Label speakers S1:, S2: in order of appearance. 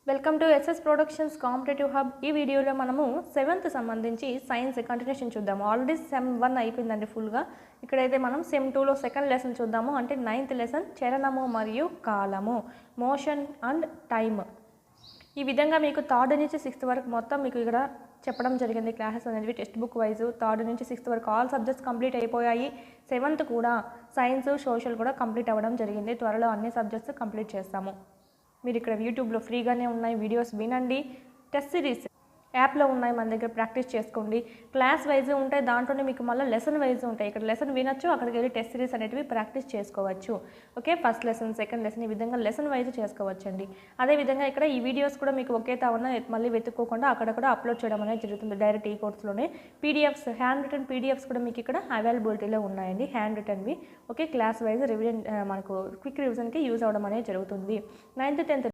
S1: Welcome to SS productions competitive hub. ఈ వీడియోలో మనము 7th సంబంధించి సైన్స్ కంటిన్యూషన్ చూద్దాము. ఆల్రెడీ సెమ్ 1 అయిపోయిందండి ఫుల్గా. ఇక్కడైతే మనం సెమ్ 2లో సెకండ్ లెసన్ చూద్దాము. అంటే 9th లెసన్ చలనము మరియు కాలము, మోషన్ అండ్ టైమ్. ఈ విధంగా మీకు 3rd నుంచి 6th వరకు మొత్తం మీకు ఇక్కడ చెప్పడం జరిగింది. క్లాసెస్ అనేవి టెక్స్ట్ బుక్ వైజ్ 3rd నుంచి 6th వరకు ఆల్ సబ్జెక్ట్స్ కంప్లీట్ అయిపోయాయి. 7th కూడా సైన్స్ సోషల్ కూడా కంప్లీట్ అవ్వడం జరిగింది. త్వరలో అన్ని సబ్జెక్ట్స్ కంప్లీట్ చేస్తాము. మీరు ఇక్కడ యూట్యూబ్లో ఫ్రీగానే ఉన్నాయి, వీడియోస్ వినండి. టెస్ట్ సిరీస్ యాప్లో ఉన్నాయి, మన దగ్గర ప్రాక్టీస్ చేసుకోండి. క్లాస్ వైజ్ ఉంటాయి, దాంట్లోనే మీకు మళ్ళీ లెసన్ వైజ్ ఉంటాయి. ఇక్కడ లెసన్ వినొచ్చు, అక్కడికి వెళ్ళి టెస్ట్ సిరీస్ అనేటివి ప్రాక్టీస్ చేసుకోవచ్చు. Okay, first lesson second lesson ఈ విధంగా లెసన్ వైజ్ చేసుకోవచ్చండి. అదేవిధంగా ఇక్కడ ఈ వీడియోస్ కూడా మీకు ఒకే తావన మళ్ళీ వెతుక్కోకుండా అక్కడ అప్లోడ్ చేయడం అనేది జరుగుతుంది డైరెక్ట్ ఈ కోర్స్లోనే. పీడిఎఫ్స్, హ్యాండ్ రిటర్న్ పీడిఎఫ్స్ కూడా మీకు ఇక్కడ అవైలబిలిటీలో ఉన్నాయండి, హ్యాండ్ రిటర్న్వి. ఓకే, క్లాస్ వైజ్ రివిజన్ మనకు క్విక్ రివిజన్కి యూజ్ అవ్వడం అనేది జరుగుతుంది. 9th 10th